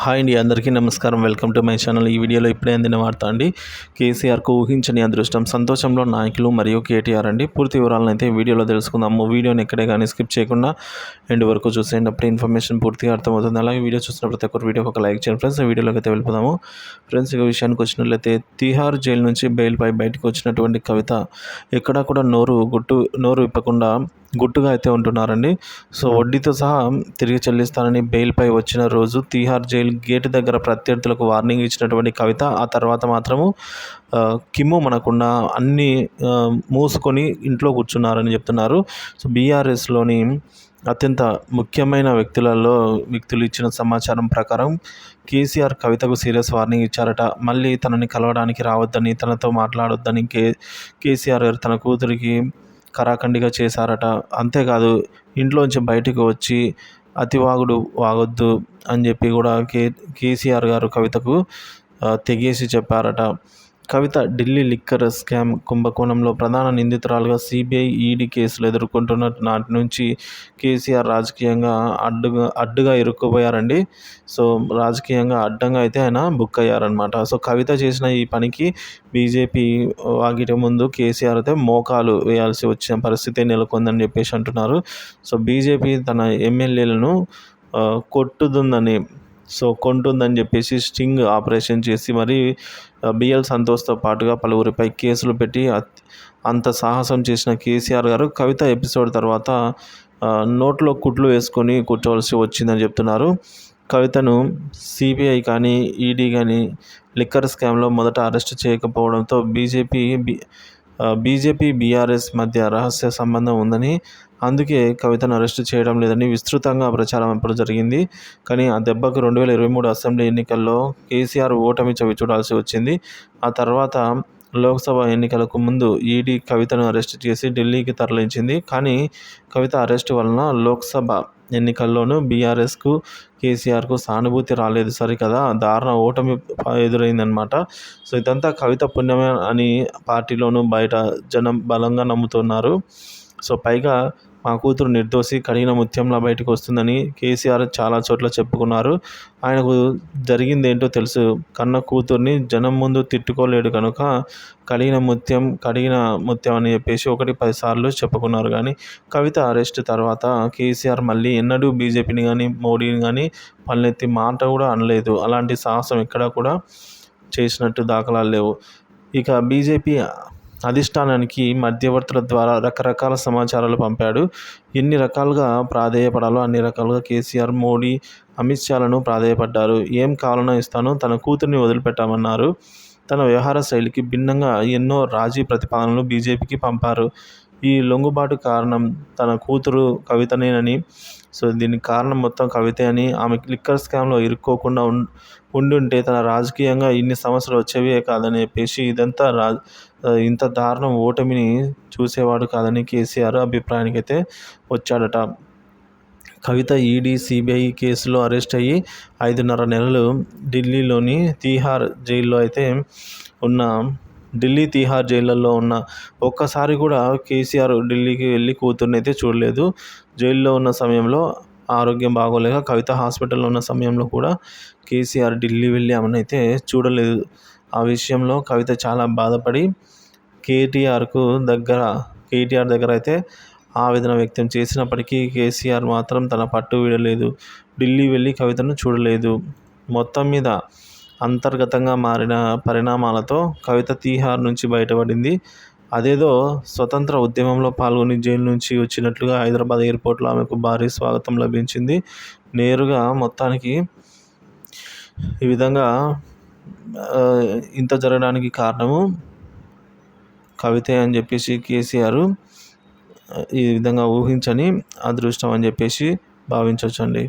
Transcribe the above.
Hi అండి, అందరికీ నమస్కారం. Welcome to my channel. ఈ వీడియోలో ఇప్పుడే అందిన వార్త అండి. కేసీఆర్కు ఊహించని అదృష్టం, సంతోషంలో నాయకులు మరియు కేటీఆర్ అండి. పూర్తి వివరాలను అయితే వీడియోలో తెలుసుకుందాము. వీడియోని ఎక్కడే కానీ స్కిప్ చేయకుండా ఎండ్ వరకు చూసేయండి. అప్పుడు ఇన్ఫర్మేషన్ పూర్తిగా అర్థమవుతుంది. అలాగే వీడియో చూసిన ప్రతి ఒక్కరు వీడియోకి ఒక లైక్ చేయండి ఫ్రెండ్స్. వీడియోలోకి అయితే వెళ్ళిపోదాము ఫ్రెండ్స్. ఇక విషయానికి వచ్చినట్లయితే తిహార్ జైలు నుంచి బెయిల్పై బయటకు వచ్చినటువంటి కవిత ఎక్కడా కూడా నోరు విప్పకుండా గుట్టుగా అయితే ఉంటున్నారండి. సో వడ్డీతో సహా తిరిగి చెల్లిస్తానని బెయిల్పై వచ్చిన రోజు తిహార్ జైలు గేటు దగ్గర ప్రత్యర్థులకు వార్నింగ్ ఇచ్చినటువంటి కవిత ఆ తర్వాత మాత్రము కిమ్ము మనకుండా అన్నీ మూసుకొని ఇంట్లో కూర్చున్నారని చెప్తున్నారు. సో బీఆర్ఎస్లోని అత్యంత ముఖ్యమైన వ్యక్తులు ఇచ్చిన సమాచారం ప్రకారం కేసీఆర్ కవితకు సీరియస్ వార్నింగ్ ఇచ్చారట. మళ్ళీ తనని కలవడానికి రావద్దని, తనతో మాట్లాడొద్దని కేసీఆర్ గారు తన కూతురికి కరాఖండిగా చేశారట. అంతేకాదు ఇంట్లోంచి బయటకు వచ్చి వాగొద్దు అని చెప్పి కూడా కేసీఆర్ గారు కవితకు తెగేసి చెప్పారట. కవిత ఢిల్లీ లిక్కర్ స్కామ్ కుంభకోణంలో ప్రధాన నిందితురాలుగా సిబిఐ ఈడీ కేసులు ఎదుర్కొంటున్న నాటి నుంచి కేసీఆర్ రాజకీయంగా అడ్డుగా ఇరుక్కుపోయారండి. సో రాజకీయంగా అడ్డంగా అయితే ఆయన బుక్ అయ్యారనమాట. సో కవిత చేసిన ఈ పనికి బీజేపీ వాగిట ముందు కేసీఆర్ అయితే మోకాలు వేయాల్సి వచ్చిన పరిస్థితి నెలకొందని చెప్పేసి అంటున్నారు. సో బీజేపీ తన ఎమ్మెల్యేలను కొంటుందని చెప్పేసి స్టింగ్ ఆపరేషన్ చేసి మరి బిఎల్ సంతోష్తో పాటుగా పలువురిపై కేసులు పెట్టి అంత సాహసం చేసిన కేసీఆర్ గారు కవిత ఎపిసోడ్ తర్వాత నోట్లో కుట్లు వేసుకొని కూర్చోవలసి వచ్చిందని చెప్తున్నారు. కవితను సిబిఐ కానీ ఈడీ కానీ లిక్కర్ స్కామ్లో మొదట అరెస్ట్ చేయకపోవడంతో బీజేపీ బీఆర్ఎస్ మధ్య రహస్య సంబంధం ఉందని, అందుకే కవితను అరెస్టు చేయడం లేదని విస్తృతంగా ప్రచారం ఇప్పుడు జరిగింది. కానీ ఆ దెబ్బకు 2023 అసెంబ్లీ ఎన్నికల్లో కేసీఆర్ ఓటమి చవి చూడాల్సి వచ్చింది. ఆ తర్వాత లోక్సభ ఎన్నికలకు ముందు ఈడీ కవితను అరెస్టు చేసి ఢిల్లీకి తరలించింది. కానీ కవిత అరెస్టు వలన లోక్సభ ఎన్నికల్లోనూ బీఆర్ఎస్కు కేసీఆర్కు సానుభూతి రాలేదు సరికదా, దారుణ ఓటమి ఎదురైందనమాట. సో ఇదంతా కవిత పుణ్యమే అని పార్టీలోనూ బయట జనం బలంగా నమ్ముతున్నారు. సో పైగా మా కూతురు నిర్దోషి, కడిగిన ముత్యంలా బయటకు వస్తుందని కేసీఆర్ చాలా చోట్ల చెప్పుకున్నారు. ఆయనకు జరిగిందేంటో తెలుసు. కన్న కూతుర్ని జనం ముందు తిట్టుకోలేడు కనుక కడిగిన ముత్యం అని చెప్పేసి 1-10 సార్లు చెప్పుకున్నారు. కానీ కవిత అరెస్ట్ తర్వాత కేసీఆర్ మళ్ళీ ఎన్నడూ బీజేపీని కానీ మోడీని కానీ పల్లెత్తి మాట కూడా అనలేదు. అలాంటి సాహసం ఎక్కడా కూడా చేసినట్టు దాఖలాలు లేవు. ఇక బీజేపీ అధిష్టానానికి మధ్యవర్తుల ద్వారా రకరకాల సమాచారాలు పంపాడు. ఎన్ని రకాలుగా ప్రాధేయపడాలో అన్ని రకాలుగా కేసీఆర్, మోడీ, అమిత్ షాలను ప్రాధేయపడ్డారు. ఏం కావాలన్నా ఇస్తాను, తన కూతుర్ని వదిలిపెట్టామన్నారు. తన వ్యవహార శైలికి భిన్నంగా ఎన్నో రాజీ ప్రతిపాదనలు బీజేపీకి పంపారు. ఈ లొంగుబాటు కారణం తన కూతురు కవితనేనని, సో దీనికి కారణం మొత్తం కవితే అని, ఆమె లిక్కర్ స్కామ్లో ఇరుక్కోకుండా ఉండుంటే తన రాజకీయంగా ఇన్ని సమస్యలు వచ్చేవే కాదని చెప్పేసి ఇంత దారుణం ఓటమిని చూసేవాడు కాదని కేసీఆర్ అభిప్రాయానికి అయితే వచ్చాడట. కవిత ఈడీ, సిబిఐ కేసులో అరెస్ట్ అయ్యి 5.5 నెలలు ఢిల్లీ తిహార్ జైళ్ళల్లో ఉన్న ఒక్కసారి కూడా కేసీఆర్ ఢిల్లీకి వెళ్ళి కూతుర్ని అయితే చూడలేదు. జైల్లో ఉన్న సమయంలో ఆరోగ్యం బాగోలేక కవిత హాస్పిటల్లో ఉన్న సమయంలో కూడా కేసీఆర్ ఢిల్లీ వెళ్ళి ఆమెనైతే చూడలేదు. ఆ విషయంలో కవిత చాలా బాధపడి కేటీఆర్ దగ్గర అయితే ఆవేదన వ్యక్తం చేసినప్పటికీ కేసీఆర్ మాత్రం తన పట్టు వీడలేదు. ఢిల్లీ వెళ్ళి కవితను చూడలేదు. మొత్తం మీద అంతర్గతంగా మారిన పరిణామాలతో కవిత తిహార్ నుంచి బయటపడింది. అదేదో స్వతంత్ర ఉద్యమంలో పాల్గొని జైలు నుంచి వచ్చినట్లుగా హైదరాబాద్ ఎయిర్పోర్ట్లో ఆమెకు భారీ స్వాగతం లభించింది. నేరుగా మొత్తానికి ఈ విధంగా ఇంత జరగడానికి కారణము కవితే అని చెప్పేసి కేసీఆర్ ఈ విధంగా ఊహించని అదృష్టం అని చెప్పేసి భావించవచ్చండి.